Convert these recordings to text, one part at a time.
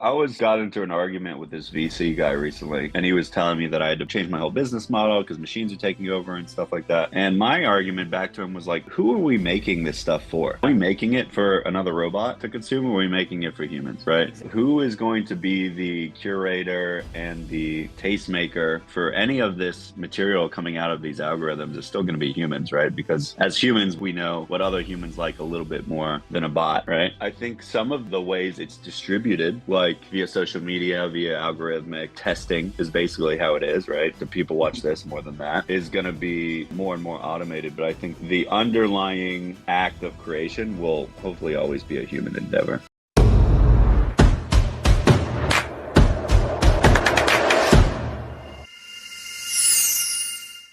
I got into an argument with this VC guy recently, and he was telling me that I had to change my whole business model because machines are taking over and stuff like that. And my argument back to him was like, who are we making this stuff for? Are we making it for another robot to consume, or are we making it for humans, right? Who is going to be the curator and the tastemaker for any of this material coming out of these algorithms is still going to be humans, right? Because as humans, we know what other humans like a little bit more than a bot, right? I think some of the ways it's distributed, like via social media, via algorithmic testing, is basically how it is, right? The people watch this more than that, is going to be more and more automated. But I think the underlying act of creation will hopefully always be a human endeavor.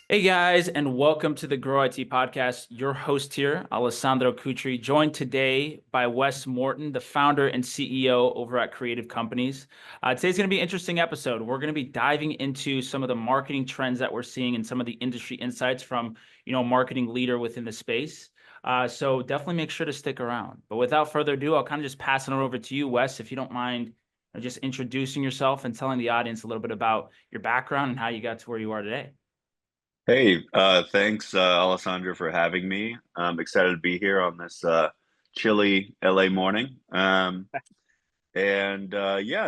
Hey guys, and welcome to the Grow IT podcast. Your host here, Alessandro Cutri, joined today by Wes Morton, the founder and CEO over at Creative Companies. Today's going to be an interesting episode. We're going to be diving into some of the marketing trends that we're seeing and some of the industry insights from, a marketing leader within the space. So definitely make sure to stick around. But without further ado, I'll kind of just pass it over to you, Wes, if you don't mind just introducing yourself and telling the audience a little bit about your background and how you got to where you are today. Hey, thanks, Alessandro, for having me. I'm excited to be here on this chilly LA morning. Yeah,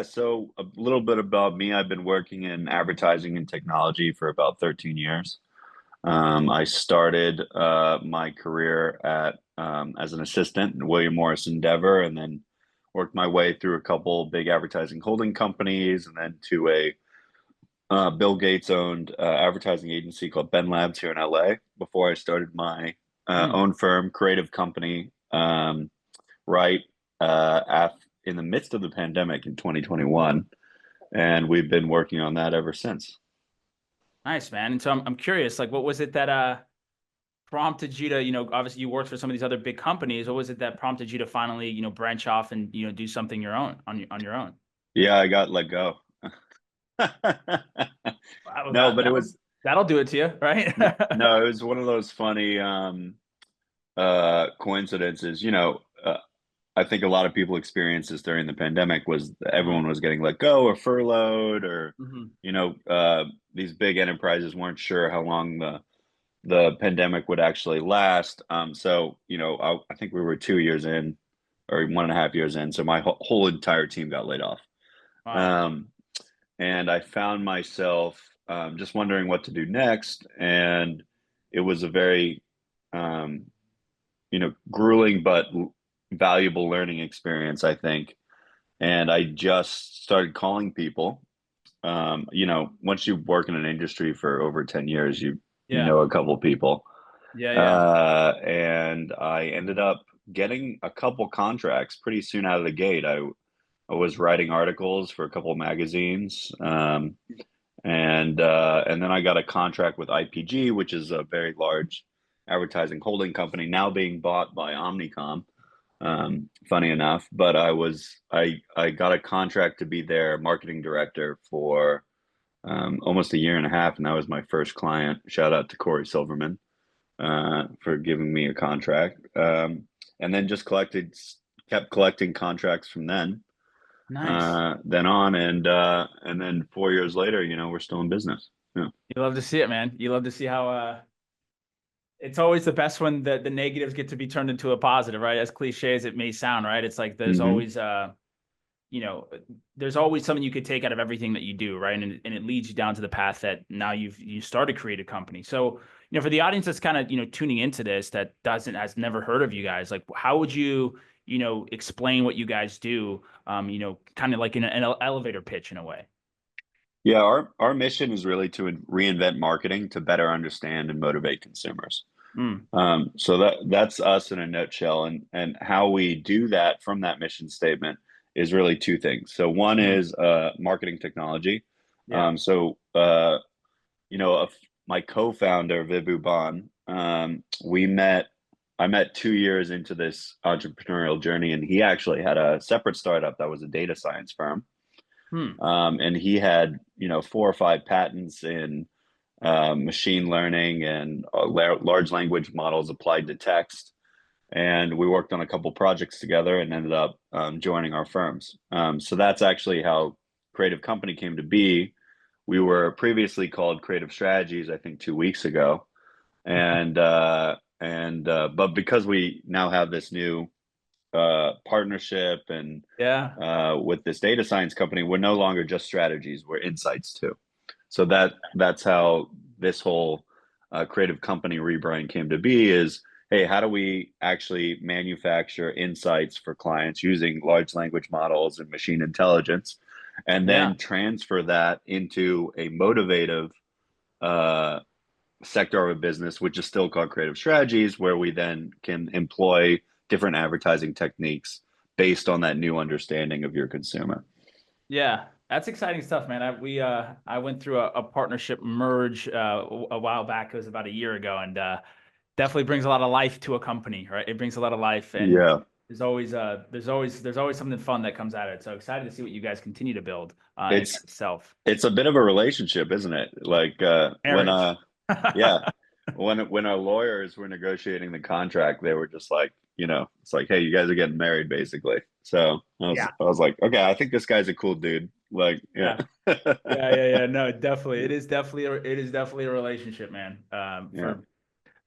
so a little bit about me. I've been working in advertising and technology for about 13 years. I started my career as an assistant in William Morris Endeavor, and then worked my way through a couple big advertising holding companies, and then to a Bill Gates owned advertising agency called Ben Labs here in LA before I started my own firm, creative company, right in the midst of the pandemic in 2021. And we've been working on that ever since. Nice, man. And so I'm curious, like, what was it that prompted you to, obviously you worked for some of these other big companies. What was it that prompted you to finally, branch off and, do something your own on your own? Yeah, I got let go. Wow, No, but it was that'll do it to you, right? no, it was one of those funny coincidences. I think a lot of people experienced this during the pandemic was everyone was getting let go or furloughed, or Mhm. these big enterprises weren't sure how long the pandemic would actually last. I think we were 2 years in, or 1.5 years in, so my whole entire team got laid off. Wow. Um, and I found myself just wondering what to do next, and it was a very um, grueling but valuable learning experience, I think. And I just started calling people. Once you work in an industry for over 10 years, you Yeah. know a couple people. Yeah. Yeah. And I ended up getting a couple contracts pretty soon out of the gate. I was writing articles for a couple of magazines. And then I got a contract with IPG, which is a very large advertising holding company now being bought by Omnicom. Funny enough, but I got a contract to be their marketing director for almost a year and a half, and that was my first client. Shout out to Corey Silverman for giving me a contract, and then just kept collecting contracts from Nice. then on, and then 4 years later, we're still in business. Yeah. You love to see it, man. You love to see how it's always the best when the negatives get to be turned into a positive, right? As cliche as it may sound, right? It's like there's Hmm. always you know, there's always something you could take out of everything that you do, right? And it leads you down to the path that now you started Creative Company. So, for the audience that's kind of, tuning into this that has never heard of you guys, like how would you, explain what you guys do, kind of like in an elevator pitch in a way? Yeah, our mission is really to reinvent marketing to better understand and motivate consumers. Mm, So that's us in a nutshell, and how we do that from that mission statement is really two things. So one mm, is marketing technology. yeah. Um, so uh, you know, of my co-founder Vibhu Ban, I met 2 years into this entrepreneurial journey, and he actually had a separate startup that was a data science firm. Hmm. And he had, 4 or 5 patents in machine learning and large language models applied to text. and we worked on a couple projects together and ended up joining our firms. So that's actually how Creative Company came to be. We were previously called Creative Strategies, I think 2 weeks ago, but because we now have this new partnership and Yeah. with this data science company, we're no longer just strategies; we're insights too. So that's how this whole Creative Company rebrand came to be. Is hey, how do we actually manufacture insights for clients using large language models and machine intelligence, and Yeah. then transfer that into a motivative uh, sector of a business, which is still called creative strategies, where we then can employ different advertising techniques based on that new understanding of your consumer. Yeah, that's exciting stuff, man. I went through a partnership merge a while back. It was about a year ago, and definitely brings a lot of life to a company, right? It brings a lot of life, and Yeah, there's always something fun that comes out of it. So excited to see what you guys continue to build in it's itself. it's a bit of a relationship, isn't it? Like when Marriage. yeah, when our lawyers were negotiating the contract, they were just like, it's like, hey, you guys are getting married, basically. So Yeah. I was like, okay, I think this guy's a cool dude. Like, yeah. Yeah. Yeah. No, definitely. It is definitely a relationship, man. Yeah.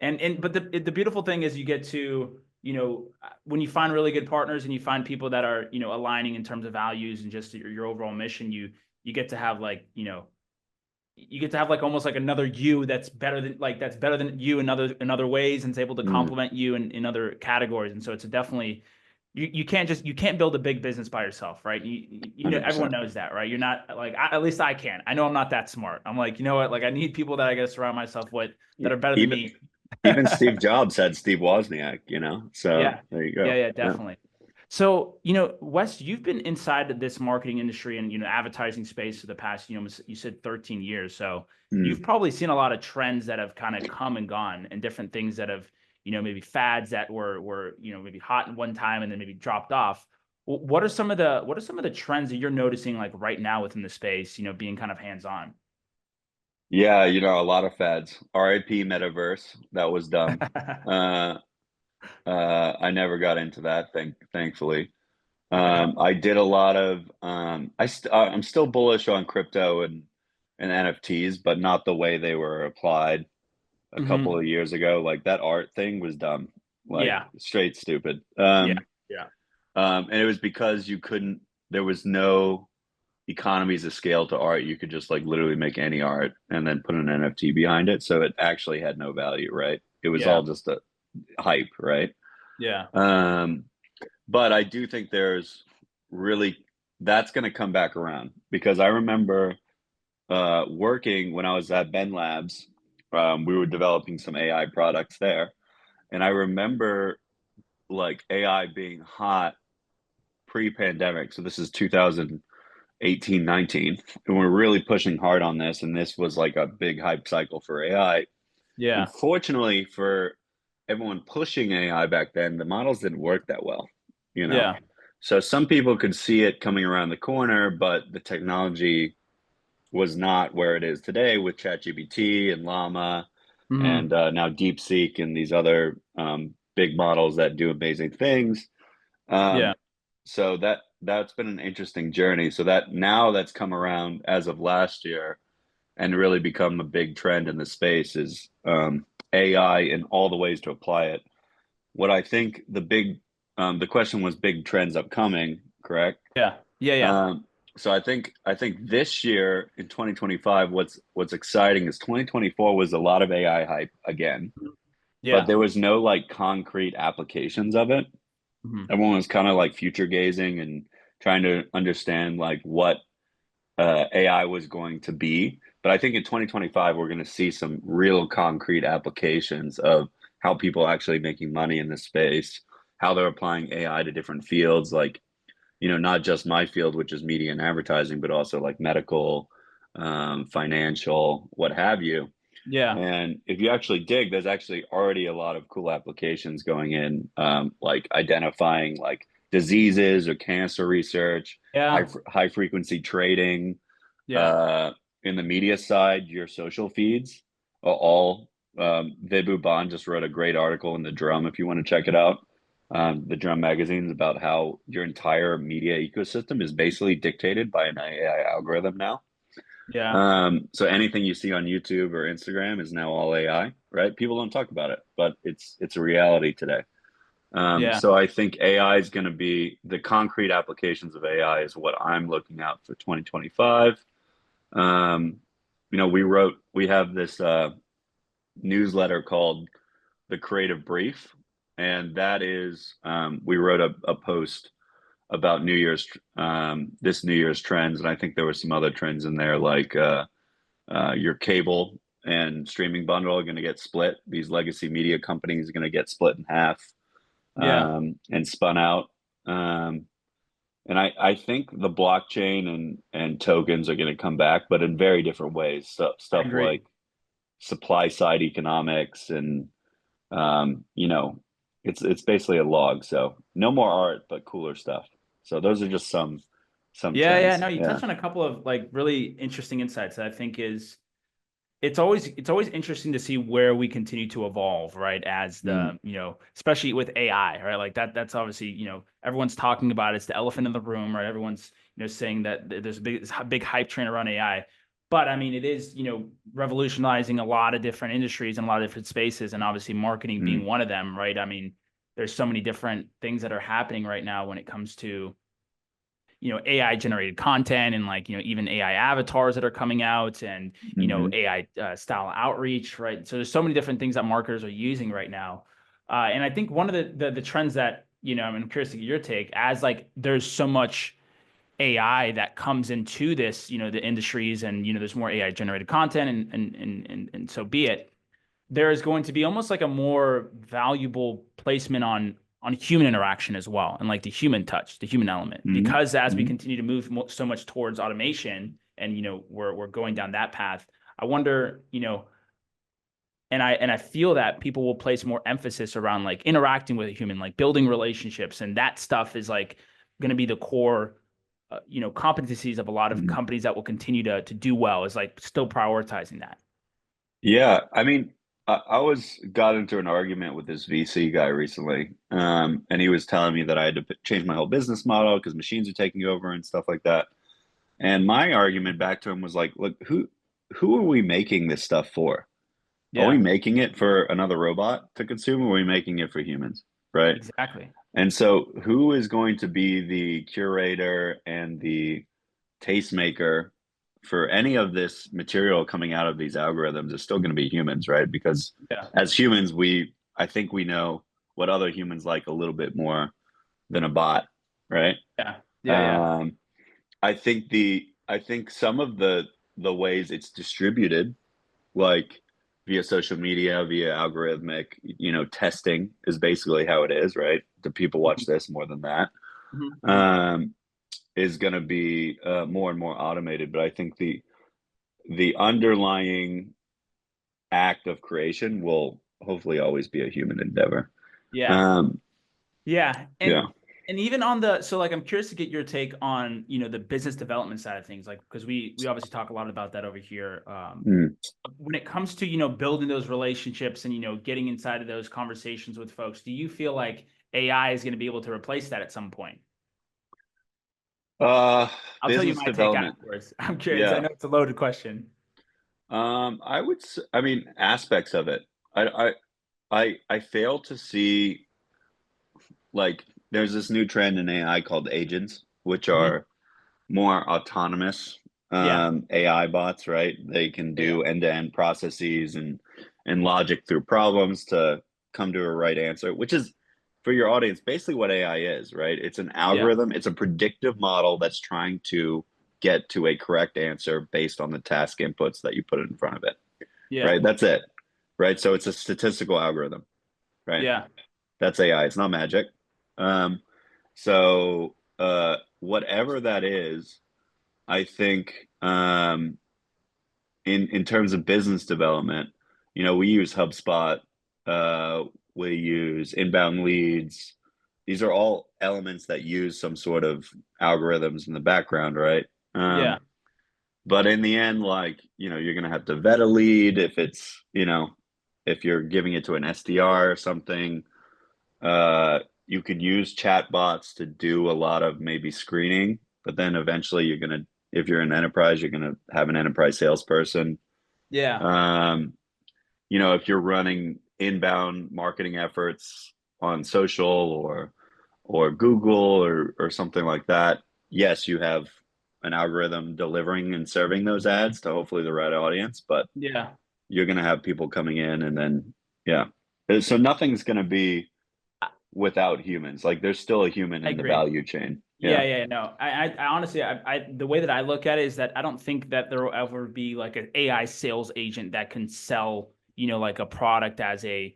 But the beautiful thing is you get to, when you find really good partners and you find people that are, aligning in terms of values and just your overall mission, you get to have like, almost like another you that's better than you in other ways and is able to Mm, complement you in other categories. And so it's definitely you can't build a big business by yourself, right? Everyone 100%. knows that, right? You're not like at least I can't. I know I'm not that smart. I'm like, you know what? Like I need people that I got to surround myself with that are better than Even me. even Steve Jobs had Steve Wozniak, so Yeah. there you Yeah, go. yeah, Yeah. definitely. So, Wes, you've been inside of this marketing industry and, advertising space for the past, you said 13 years. So Mm. you've probably seen a lot of trends that have kind of come and gone and different things that have, maybe fads that were, maybe hot in one time and then maybe dropped off. What are some of the trends that you're noticing like right now within the space, being kind of hands-on? Yeah, a lot of fads. RIP Metaverse, that was dumb. Uh, I never got into that, thankfully. I did a lot of I'm still bullish on crypto and NFTs, but not the way they were applied a couple Hmm. of years ago. Like that art thing was dumb, like Yeah. straight stupid. Yeah. Yeah. And it was because there was no economies of scale to art. You could just like literally make any art and then put an NFT behind it. So it actually had no value, right? It was Yeah. all just a hype, right? Yeah. Um, but I do think there's really that's going to come back around because I remember working when I was at Ben Labs. We were developing some AI products there, and I remember like AI being hot pre-pandemic. So this is 2018, 19, and we're really pushing hard on this. And this was like a big hype cycle for AI. Yeah. Unfortunately, for everyone pushing AI back then, the models didn't work that well, you know. Yeah. So some people could see it coming around the corner, but the technology was not where it is today with ChatGPT and Llama and Hmm. now DeepSeek and these other big models that do amazing things. Yeah. Um, so that's been an interesting journey. So that's come around as of last year and really become a big trend in the space is AI and all the ways to apply it. What I think the question was big trends upcoming, correct? Yeah. Yeah. Yeah. Um, so I think this year in 2025, what's exciting is 2024 was a lot of AI hype again, but Yeah. there was no like concrete applications of it. Mhm. Everyone was kind of like future gazing and trying to understand like what AI was going to be. But I think in 2025, we're going to see some real concrete applications of how people are actually making money in this space, how they're applying AI to different fields, like, not just my field, which is media and advertising, but also like medical, financial, what have you. Yeah. And if you actually dig, there's actually already a lot of cool applications going in, like identifying like diseases or cancer research, Yeah. high frequency trading. Yeah. Uh, in the media side, your social feeds are all. Vibhu Band just wrote a great article in the Drum if you want to check it out. the drum magazines about how your entire media ecosystem is basically dictated by an AI algorithm now. Yeah. So anything you see on YouTube or Instagram is now all AI, right? People don't talk about it, but it's a reality today. Yeah. So I think AI is going to be the concrete applications of AI is what I'm looking out for 2025. Um, we have this newsletter called The Creative Brief, and that is we wrote a post about this New Year's trends, and I think there were some other trends in there like your cable and streaming bundle are going to get split. These legacy media companies are going to get split in half Yeah. and spun out. Um, and I think the blockchain and tokens are going to come back, but in very different ways. I Stuff agree. like supply side economics and it's basically a log. So no more art, but cooler stuff. So those are just some Yeah, yeah. trends. No, you Yeah. touched on a couple of like really interesting insights that I think is it's always interesting to see where we continue to evolve, right? As Mm, especially with AI, right? Like that's obviously, everyone's talking about it. It's the elephant in the room, right? Everyone's, saying that there's a big hype train around AI. But I mean, it is, revolutionizing a lot of different industries and a lot of different spaces, and obviously marketing being mm, one of them, right? I mean, there's so many different things that are happening right now when it comes to AI generated content and like even AI avatars that are coming out and hmm AI style outreach, right? So there's so many different things that marketers are using right now, and I think one of the trends that I'm curious to get your take, as like there's so much AI that comes into this, the industries, and there's more AI generated content, and so be it. There is going to be almost like a more valuable placement on human interaction as well, and like the human touch, the human element, hmm because as we hmm continue to move so much towards automation, and we're going down that path. I wonder, and I feel that people will place more emphasis around like interacting with a human, like building relationships, and that stuff is like going to be the core competencies of a lot of hmm companies that will continue to do well, is like still prioritizing that. Yeah, I mean, I was got into an argument with this VC guy recently, and he was telling me that I had to change my whole business model because machines are taking over and stuff like that. And my argument back to him was like, look, who are we making this stuff for? Are we Yeah, making it for another robot to consume, or are we making it for humans? Right? exactly. And so, who is going to be the curator and the tastemaker for any of this material coming out of these algorithms is still going to be humans, right? Because Yeah, as humans, I think we know what other humans like a little bit more than a bot, right? yeah, yeah, yeah. Um, I think some of the ways it's distributed, like via social media, via algorithmic, testing is basically how it is, right? Do people watch this more than that? Mhm. Um, is going to be more and more automated, but I think the underlying act of creation will hopefully always be a human endeavor. Yeah. Um, Yeah. And yeah. even on the, so like I'm curious to get your take on, the business development side of things, like because we obviously talk a lot about that over here. Mm. When it comes to, building those relationships and, getting inside of those conversations with folks, do you feel like AI is going to be able to replace that at some point? Uh, I'll tell you business my take development. afterwards. I'm curious. I Yeah. know it's a loaded question. I mean, aspects of it. I fail to see like there's this new trend in AI called agents, which Mhm. are more autonomous Yeah. AI bots, right? They can Yeah. do end-to-end processes and logic through problems to come to a right answer, which is for your audience basically what AI is, right? It's an Yeah. algorithm, it's a predictive model that's trying to get to a correct answer based on the task inputs that you put in front of it, Yeah. right? That's it, right? So it's a statistical algorithm, right? Yeah. That's AI. It's not magic. Um, whatever that is, I think in terms of business development, we use HubSpot, uh, we use inbound leads. These are all elements that use some sort of algorithms in the background, right? Yeah. But in the end, like, you're gonna have to vet a lead if it's, if you're giving it to an SDR or something. you could use chat bots to do a lot of maybe screening, but then eventually if you're an enterprise, you're gonna have an enterprise salesperson. Yeah. Um, if you're running inbound marketing efforts on social or Google or something like that, yes, you have an algorithm delivering and serving those ads to hopefully the right audience, but Yeah. you're going to have people coming in and then, yeah. So nothing's going to be I without humans. Like there's still a human I in the agree. value chain. Yeah, Yeah. yeah, no. I honestly, the way that I look at it is that I don't think that there will ever be like an AI sales agent that can sell, like a product as a,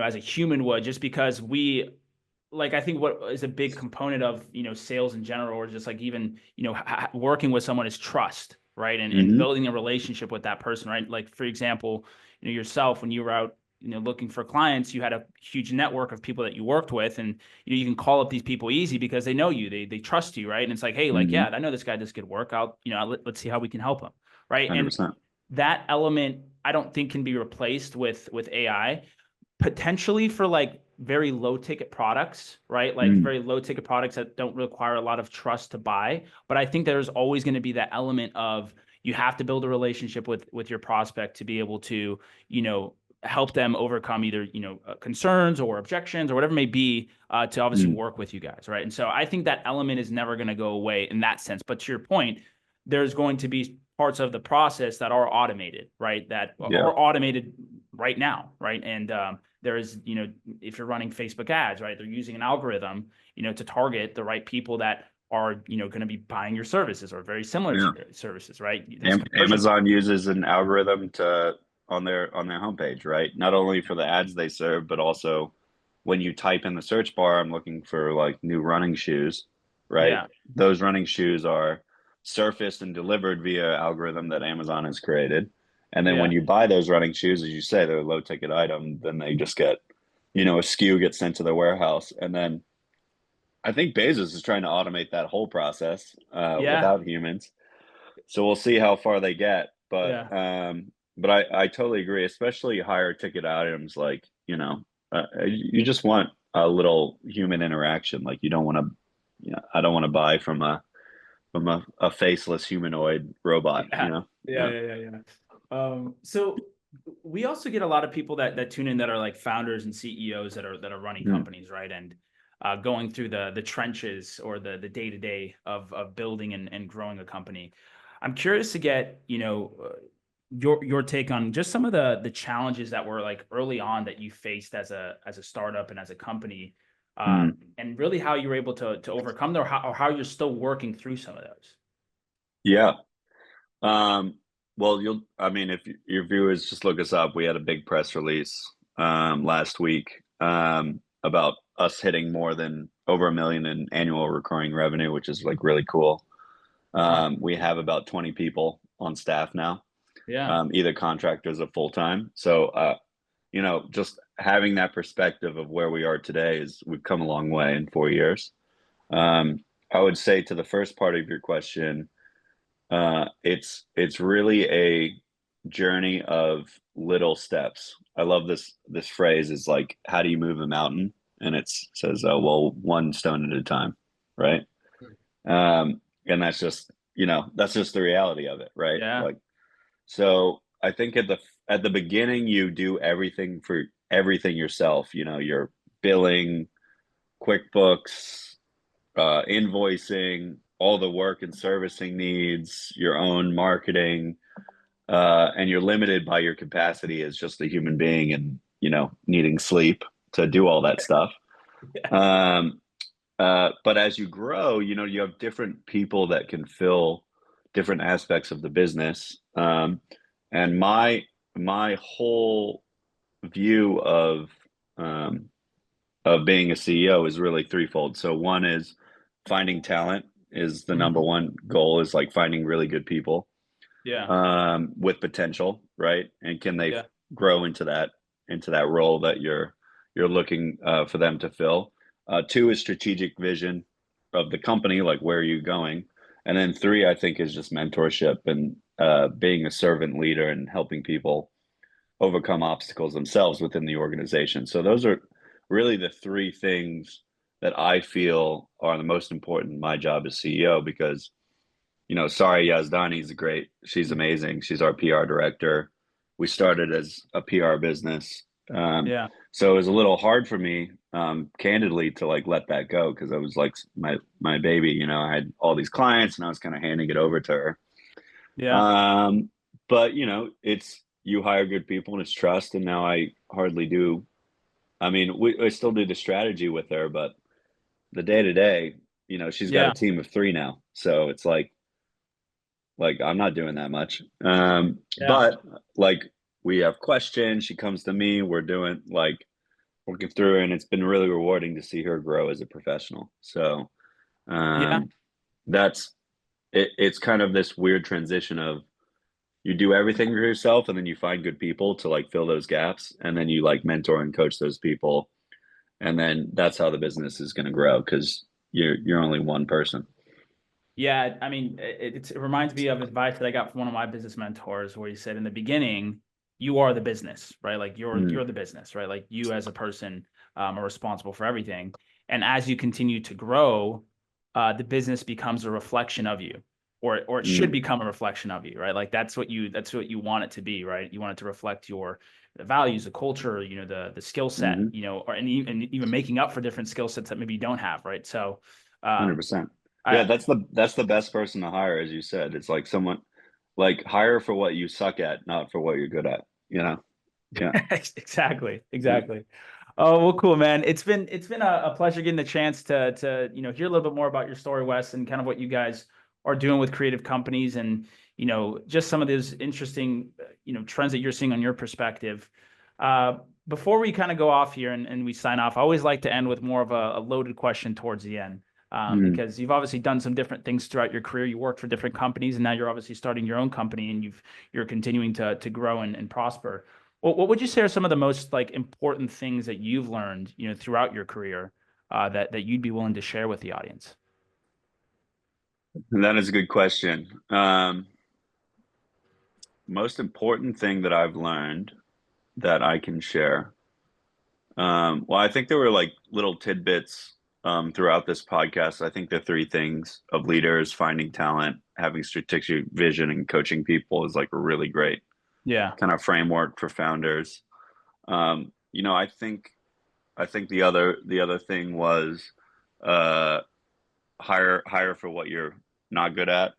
as a human would, just because I think what is a big component of, sales in general, or just like even, working with someone is trust, right? And Hmm. building a relationship with that person, right? Like, for example, yourself, when you were out, looking for clients, you had a huge network of people that you worked with, and you can call up these people easy because they know you, they trust you, right? And it's like, hey, like, Hmm. yeah, I know this guy does good work. Let's see how we can help him, right? And 100%. that element, I don't think can be replaced with AI, potentially for like very low ticket products, right? Like Mm. very low ticket products that don't require a lot of trust to buy. But I think there's always going to be that element of, you have to build a relationship with your prospect to be able to, help them overcome either, concerns or objections or whatever it may be, to obviously Mm. work with you guys, right? And so I think that element is never going to go away in that sense. But to your point, there's going to be parts of the process that are automated, right? That Yeah. are automated right now, right? And there is, if you're running Facebook ads, right, they're using an algorithm, to target the right people that are, going to be buying your services or very similar to Yeah. your services, right? There's conversion. Amazon uses an algorithm to on their homepage, right? Not only for the ads they serve, but also when you type in the search bar, I'm looking for like new running shoes, right? Yeah, Those running shoes are surfaced and delivered via algorithm that Amazon has created. And then when yeah, you buy those running shoes, as you say, they're a low ticket item, then they just get, a SKU gets sent to their warehouse. And then I think Bezos is trying to automate that whole process yeah, without humans. So we'll see how far they get. yeah, But I totally agree, especially higher ticket items like, you just want a little human interaction. Like you don't want to, I don't want to buy from a faceless humanoid robot, yeah, yeah, Yeah. yeah, yeah, yeah. So we also get a lot of people that tune in that are like founders and CEOs that are running Mm. companies, right? And going through the trenches or the day to day of building and growing a company. I'm curious to get your take on just some of the challenges that were like early on that you faced as a startup and as a company, Mm. and really how you were able to overcome them, or how you're still working through some of those. Yeah. Um, well, I mean, if your viewers just look us up, we had a big press release last week about us hitting more than over 1 million in annual recurring revenue, which is like really cool. Wow. We have about 20 people on staff now, Yeah. either contractors or full time. So, just having that perspective of where we are today is we've come a long way in 4 years. Um, I would say to the first part of your question, it's really a journey of little steps. I love this phrase is like, how do you move a mountain? And it says, well, one stone at a time, right? And that's just the reality of it, right? Yeah. Like, so I think at the beginning you do everything for everything yourself. You're billing, QuickBooks, invoicing, all the work and servicing needs, your own marketing, and you're limited by your capacity as just a human being and needing sleep to do all that stuff. Yeah. Um, but as you grow, you have different people that can fill different aspects of the business. And my whole view um, of being a CEO is really threefold. So one is finding talent is the number Mhm. one goal, is like finding really good people Yeah. with potential, right? And can they Yeah. grow into that role that you're looking for them to fill? Two is strategic vision of the company, like where are you going? And then three, I think, is just mentorship and being a servant leader and helping people overcome obstacles themselves within the organization. So those are really the three things that I feel are the most important in my job as CEO because, Sari she's amazing. She's our PR director. We started as a PR business. Yeah. So it was a little hard for me, candidly, to like let that go because I was like my baby, I had all these clients and I was kind of handing it over to her. Yeah. Um, but it's you hire good people and it's trust, and now I hardly do. I mean, I still do the strategy with her, but the day to day, she's got a Yeah. team of three now, so it's like I'm not doing that much. Yeah. But like we have questions, she comes to me, we're doing like working through, and it's been really rewarding to see her grow as a professional. So Yeah. um, that's it. It's kind of this weird transition of you do everything for yourself, and then you find good people to like fill those gaps, and then you like mentor and coach those people, and then that's how the business is going to grow because you're only one person. Yeah, I mean, it reminds me of advice that I got from one of my business mentors, where he said, in the beginning, you are the business, right? Like you're Mm, the business, right? Like you as a person are responsible for everything. And as you continue to grow, the business becomes a reflection of you, or it should mm, become a reflection of you, right? Like that's what you want it to be, right? You want it to reflect your the values, the culture, the skill set, mm-hmm. or and even making up for different skill sets that maybe you don't have, right? So, um, 100%. Yeah, I that's the best person to hire, as you said. It's like someone like hire for what you suck at, not for what you're good at. Yeah, Exactly, yeah. exactly. Oh, well, cool, man. It's been a pleasure getting the chance to hear a little bit more about your story, Wes, and kind of what you guys are doing with creative companies, and just some of those interesting trends that you're seeing on your perspective. Uh, Before we kind of go off here and we sign off, I always like to end with more of a loaded question towards the end. Mm, Because you've obviously done some different things throughout your career. You worked for different companies, and now you're obviously starting your own company, and you're continuing to grow and prosper. Well, what would you say are some of the most like important things that you've learned, throughout your career, that you'd be willing to share with the audience? that is a good question. Most important thing that I've learned that I can share. Well, I think there were like little tidbits throughout this podcast. I think the three things of leaders, finding talent, having strategic vision, and coaching people is like a really great Yeah. kind of framework for founders. I think the other thing was uh, hire for what you're not good at,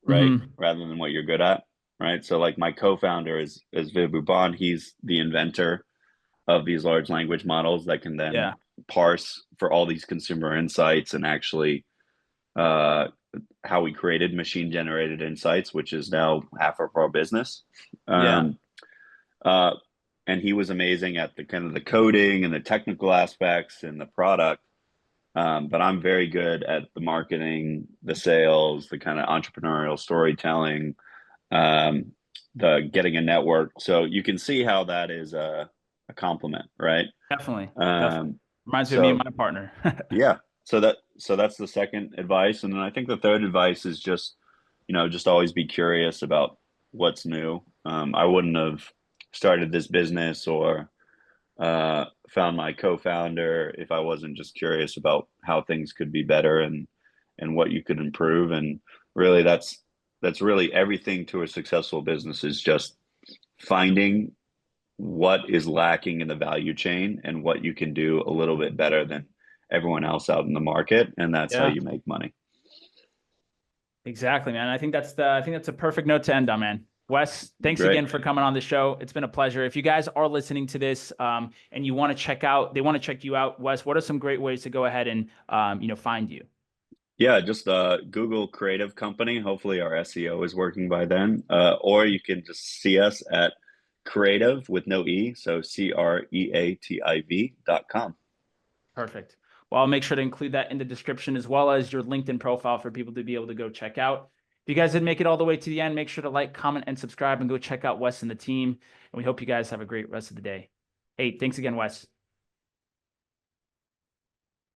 right, Hmm. rather than what you're good at, right. So like my co-founder is Vibhu Bond. He's the inventor of these large language models that can then Yeah. parse for all these consumer insights and actually uh, how we created machine generated insights, which is now half of our business. Yeah. Um, uh, and he was amazing at the kind of the coding and the technical aspects and the product. But I'm very good at the marketing, the sales, the kind of entrepreneurial storytelling, um, the getting a network. So you can see how that is a compliment, right? Definitely. Definitely. Um, Reminds me of me and so my partner. yeah, so that's the second advice, and then I think the third advice is just always be curious about what's new. I wouldn't have started this business or found my co-founder if I wasn't just curious about how things could be better and what you could improve. And really, that's really everything to a successful business is just finding what is lacking in the value chain and what you can do a little bit better than everyone else out in the market, and that's how Yeah. you make money. Exactly, man. I think that's a perfect note to end on, man. Wes, thanks Great. again for coming on the show. It's been a pleasure. If you guys are listening to this, and they want to check you out, Wes, what are some great ways to go ahead and find you? Yeah, just Google Creative Company. Hopefully our SEO is working by then. Or you can just see us at creative with no E, so creativ.com. Perfect. Well, I'll make sure to include that in the description as well as your LinkedIn profile for people to be able to go check out. If you guys didn't make it all the way to the end, make sure to like, comment, and subscribe and go check out Wes and the team. And we hope you guys have a great rest of the day. Hey, thanks again, Wes.